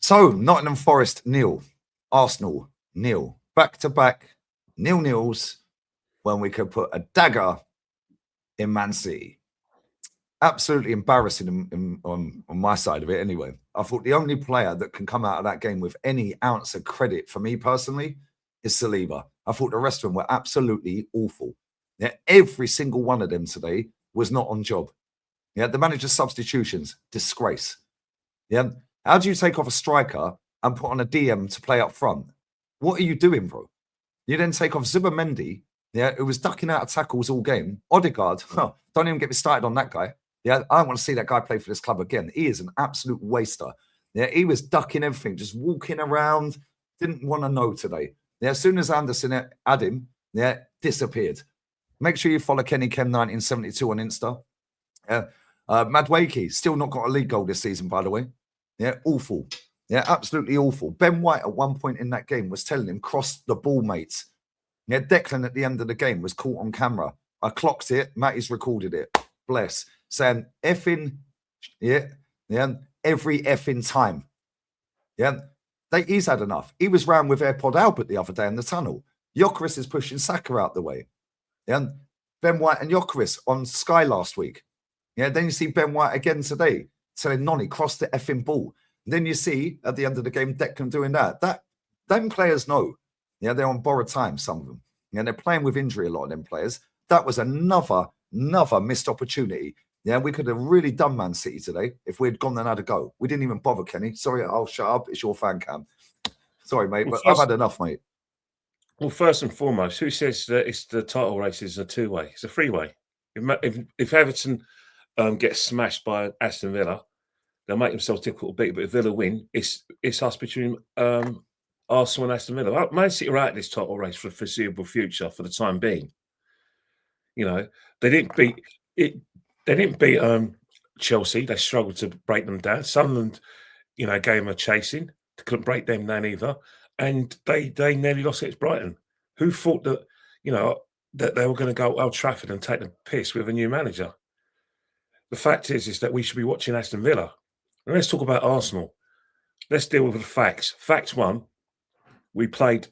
So, Nottingham Forest, 0. Arsenal, 0. Back-to-back 0-0s when we could put a dagger in Man City. Absolutely embarrassing on my side of it anyway. I thought the only player that can come out of that game with any ounce of credit for me personally is Saliba. I thought the rest of them were absolutely awful. Yeah, every single one of them today was not on job. Yeah, the manager's substitutions, disgrace. Yeah, how do you take off a striker and put on a DM to play up front? What are you doing, bro? You then take off Zubimendi, yeah, who was ducking out of tackles all game. Odegaard, don't even get me started on that guy. Yeah, I don't want to see that guy play for this club again. He is an absolute waster. Yeah, he was ducking everything, just walking around. Didn't want to know today. Yeah, as soon as Anderson had him, yeah, disappeared. Make sure you follow Kenny Kem 1972 on Insta. Yeah, Madueke still not got a league goal this season, by the way. Yeah, awful. Yeah, absolutely awful. Ben White at one point in that game was telling him, cross the ball, mates. Yeah, Declan at the end of the game was caught on camera. I clocked it. Matty's recorded it. Bless. Saying effing, yeah, every effing time. Yeah, he's had enough. He was round with AirPod Albert the other day in the tunnel. Gyokeres is pushing Saka out the way. Yeah, Ben White and Gyokeres on Sky last week. Yeah, then you see Ben White again today telling Nonny, cross the effing ball. And then you see at the end of the game Declan doing that. Them players know. Yeah, they're on borrowed time, some of them. Yeah, they're playing with injury, a lot of them players. That was another missed opportunity. Yeah, we could have really done Man City today if we had gone and had a go. We didn't even bother, Kenny. Sorry, I'll shut up. It's your fan cam. Sorry, mate, but I've had enough, mate. Well, first and foremost, who says that it's the title race is a two-way? It's a three-way. If Everton gets smashed by Aston Villa, they'll make themselves difficult to beat. But if Villa win, it's us between Arsenal and Aston Villa. Man City are out of this title race for the foreseeable future for the time being. You know, they didn't beat it. They didn't beat Chelsea. They struggled to break them down. Sunderland, gave them a chasing. They couldn't break them down either. And they nearly lost against Brighton. Who thought that, that they were going to go Old Trafford and take the piss with a new manager? The fact is that we should be watching Aston Villa. And let's talk about Arsenal. Let's deal with the facts. Fact one, we played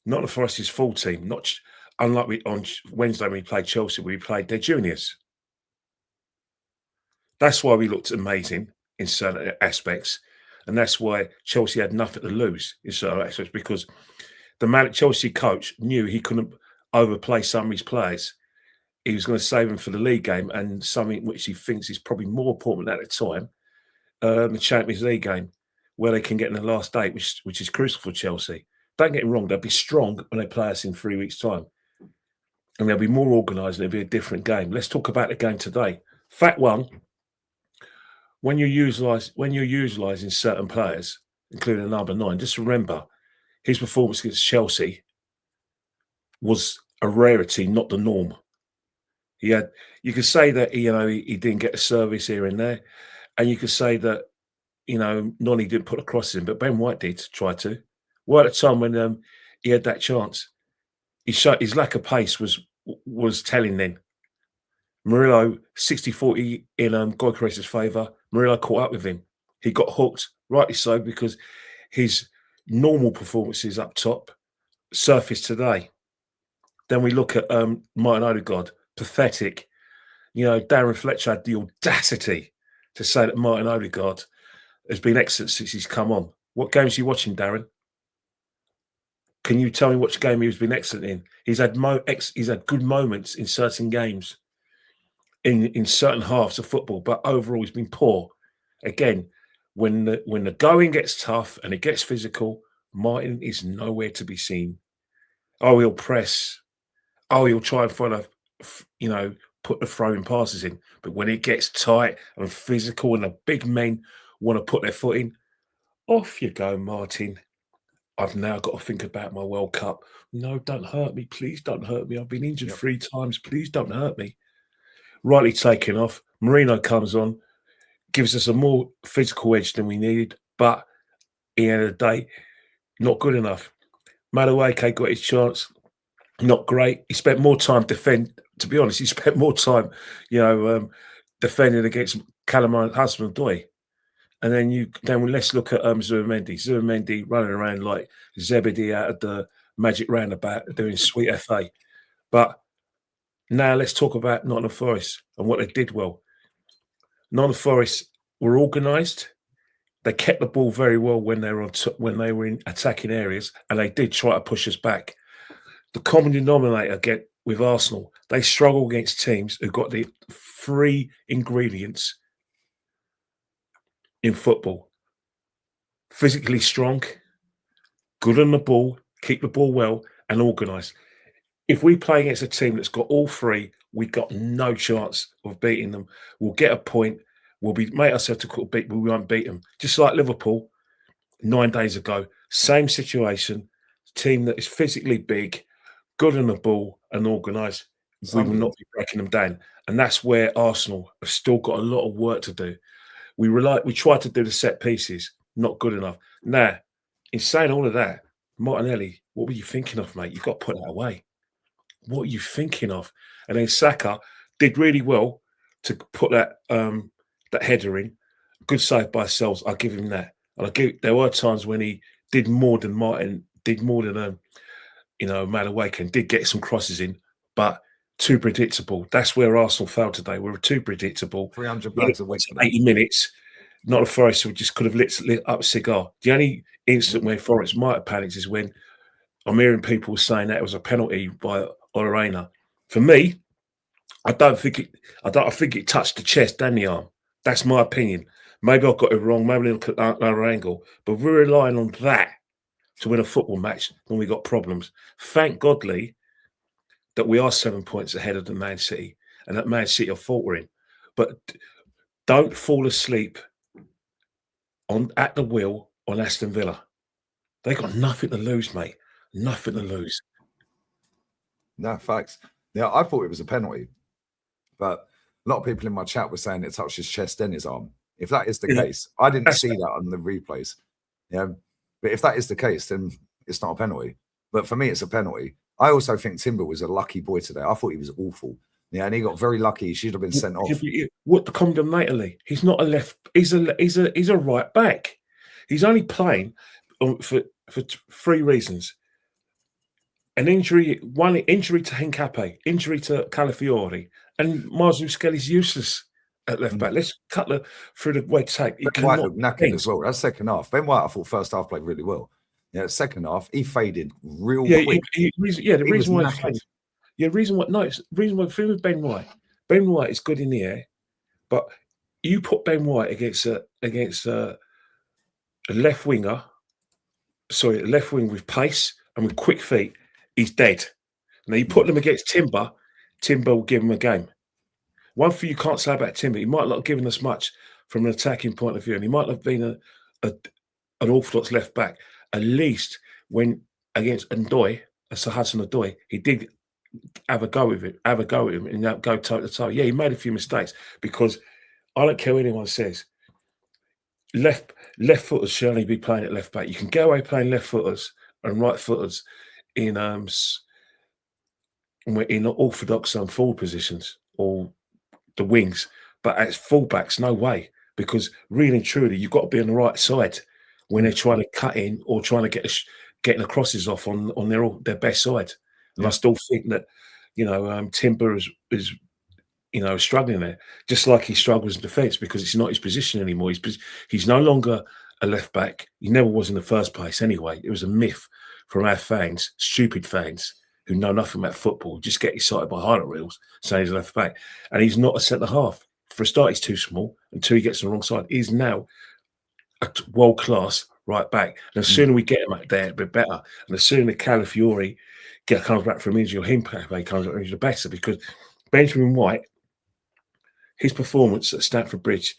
Nottingham Forest's full team. Unlike on Wednesday when we played Chelsea, we played their juniors. That's why we looked amazing in certain aspects. And that's why Chelsea had nothing to lose in certain aspects, because the Chelsea coach knew he couldn't overplay some of his players. He was going to save them for the league game and something which he thinks is probably more important at the time, the Champions League game, where they can get in the last eight, which is crucial for Chelsea. Don't get me wrong, they'll be strong when they play us in 3 weeks' time. And they'll be more organised and it'll be a different game. Let's talk about the game today. Fact one, when you're utilising certain players, including number 9, just remember his performance against Chelsea was a rarity, not the norm. You could say that he didn't get a service here and there, and you could say that Nonny didn't put a cross in, but Ben White did try to. Well, at the time when he had that chance, his lack of pace was telling then. Murillo 60-40 in Gyokeres' favour. Murillo caught up with him. He got hooked, rightly so, because his normal performances up top surfaced today. Then we look at Martin Odegaard, pathetic. Darren Fletcher had the audacity to say that Martin Odegaard has been excellent since he's come on. What games are you watching, Darren? Can you tell me which game he's been excellent in? He's had good moments in certain games, in certain halves of football, but overall he's been poor. Again, when the going gets tough and it gets physical, Martin is nowhere to be seen. Oh, he'll press. Oh, he'll try and find put the throwing passes in. But when it gets tight and physical and the big men want to put their foot in, off you go, Martin. I've now got to think about my World Cup. No, don't hurt me. Please don't hurt me. I've been injured 3 times. Please don't hurt me. Rightly taken off. Marino comes on, gives us a more physical edge than we needed, but at the end of the day, not good enough. Madueke got his chance. Not great. He spent more time to be honest, he spent more time, defending against Callum Hudson-Odoi. And then let's look at Zubimendi. Zubimendi running around like Zebedee out of the Magic Roundabout doing sweet FA. But now let's talk about Nottingham Forest and what they did well. Nottingham Forest were organised. They kept the ball very well when they were in attacking areas, and they did try to push us back. The common denominator with Arsenal, they struggle against teams who've got the 3 ingredients in football: physically strong, good on the ball, keep the ball well, and organised. If we play against a team that's got all 3, we've got no chance of beating them. We'll get a point. We'll make ourselves to beat, but we won't beat them. Just like Liverpool 9 days ago, same situation. Team that is physically big, good on the ball, and organised. We will not be breaking them down. And that's where Arsenal have still got a lot of work to do. We try to do the set pieces, not good enough. Now, in saying all of that, Martinelli, what were you thinking of, mate? You've got to put that away. What are you thinking of? And then Saka did really well to put that header in. Good save by Sells. I'll give him that. And there were times when he did more than Martin, did more than Madueke, and did get some crosses in, but too predictable. That's where Arsenal failed today. We were too predictable. 300 bags a week. 80 minutes. Not a Forest who just could have lit up a cigar. The only instant where Forest might have panicked is when I'm hearing people saying that it was a penalty by Orellana. For me, I think it touched the chest and the arm. That's my opinion. Maybe I got it wrong. Maybe look at another angle. But we're relying on that to win a football match when we got problems. Thank Godly that we are 7 points ahead of the Man City, and that Man City are faltering. But don't fall asleep at the wheel on Aston Villa. They got nothing to lose, mate. Nothing to lose. No, facts. Yeah, I thought it was a penalty, but a lot of people in my chat were saying it touched his chest and his arm. If that is the case, I didn't see that on the replays. Yeah, but if that is the case, then it's not a penalty. But for me, it's a penalty. I also think Timber was a lucky boy today. I thought he was awful. Yeah, and he got very lucky. He should have been sent off. What the condemnatory? He's not a left. He's a right back. He's only playing for 3 reasons: one injury to Hincapié, injury to Calafiori, and Marzu Skelly's useless at left back. Let's cut through the way to take. Ben White looked knackered as well. That's second half. Ben White, I thought first half played really well. Yeah, second half he faded real quick. The reason why Ben White is good in the air, but you put Ben White against a left winger, a left wing with pace and with quick feet, he's dead. Now you put them against Timber will give him a game. One thing you can't say about Timber, he might not have given us much from an attacking point of view, and he might have been an orthodox left back. At least when against Ndoye, Sir Hudson-Odoi, he did have a go with him and go toe to toe. Yeah, he made a few mistakes, because I don't care what anyone says. Left footers should only be playing at left back. You can get away playing left footers and right footers in orthodox forward positions or the wings, but as fullbacks, no way. Because really and truly, you've got to be on the right side when they're trying to cut in or trying to getting the crosses off on their best side. And I still think that Timber is struggling there, just like he struggles in defence, because it's not his position anymore. He's no longer a left back. He never was in the first place anyway. It was a myth from our fans, stupid fans who know nothing about football, just get excited by highlight reels saying he's a left back. And he's not a centre half. For a start, he's too small. Until he gets on the wrong side, he's now a world-class right back. And the sooner we get him out there, a bit better. And the sooner Calafiori comes back from injury, or Hincapié comes back from injury, the better. Because Benjamin White, his performance at Stamford Bridge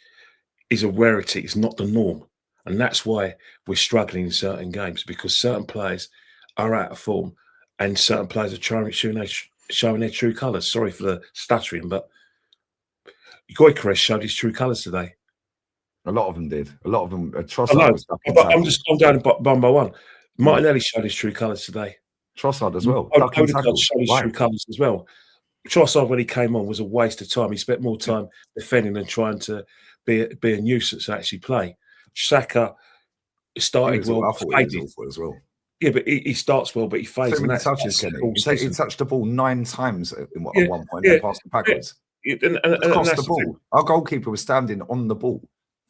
is a rarity. It's not the norm. And that's why we're struggling in certain games, because certain players are out of form and certain players are showing their true colours. Sorry for the stuttering, but Gyokeres showed his true colours today. A lot of them did. A lot of them. I'm going one by one. Martinelli showed his true colours today. Trossard as well. Odegaard showed his true colours as well. Trossard, when he came on, was a waste of time. He spent more time defending than trying to be a nuisance to actually play. Saka started well. I thought he was awful as well. Yeah, but he starts well, but he fades. So many touches, Kenny. He touched the ball 9 times at one point and passed it backwards. Across the ball. Our goalkeeper was standing on the ball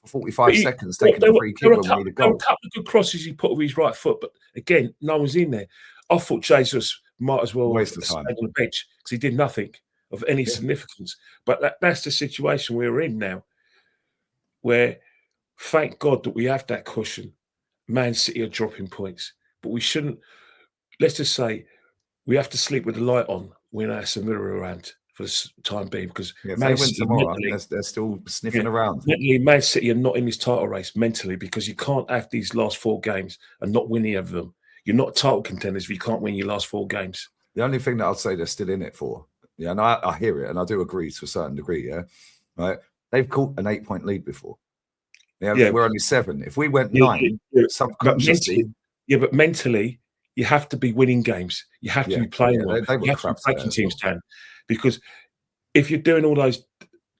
for 45 seconds, taking a free kick when we need a goal. There were a couple of good crosses he put with his right foot, but again, no one's in there. I thought Jesus might as well waste of time on the bench because he did nothing of any significance. But that's the situation we're in now, where thank God that we have that cushion. Man City are dropping points, but we shouldn't. Let's just say we have to sleep with the light on when Samira around for the time being, because if they win tomorrow, they're still sniffing around. Mentally, Man City are not in this title race mentally, because you can't have these last 4 games and not win any of them. You're not title contenders if you can't win your last 4 games. The only thing that I'd say they're still in it for, and I hear it, and I do agree to a certain degree, right? They've caught an 8-point lead before. We're only 7. If we went 9, subconsciously. But mentally, you have to be winning games. You have to be playing well. You have to be breaking teams down. Because if you're doing all those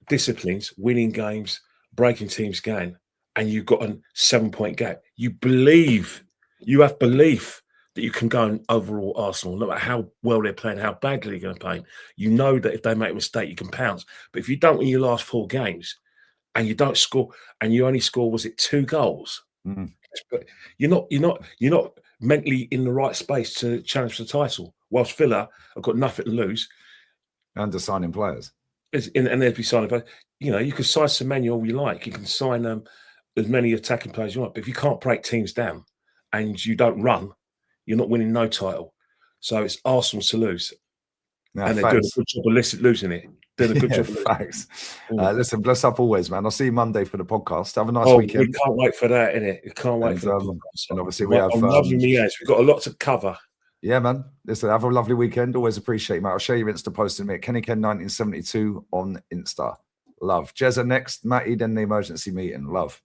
disciplines, winning games, breaking teams down, and you've got a 7-point gap, you have belief that you can go and overall Arsenal, no matter how well they're playing, how badly they're going to play. You know that if they make a mistake, you can pounce. But if you don't win your last 4 games and you don't score, and you only score, was it 2 goals? But you're not mentally in the right space to challenge for the title. Whilst Villa have got nothing to lose. And to signing players. And they'd be signing players. You can sign Semenyo all you like. You can sign as many attacking players you want. But if you can't break teams down and you don't run, you're not winning no title. So it's Arsenal to lose. And they're doing a good job of losing it. Doing a good job of losing. Facts. Listen, bless up always, man. I'll see you Monday for the podcast. Have a nice weekend. We can't wait for that, innit? We can't wait for the podcast. And obviously we have... We've got a lot to cover. Yeah, man. Listen, have a lovely weekend. Always appreciate it, mate. I'll share your Insta post in a minute. KennyKen1972 on Insta. Love. Jezza next. Matty, then the emergency meeting. Love.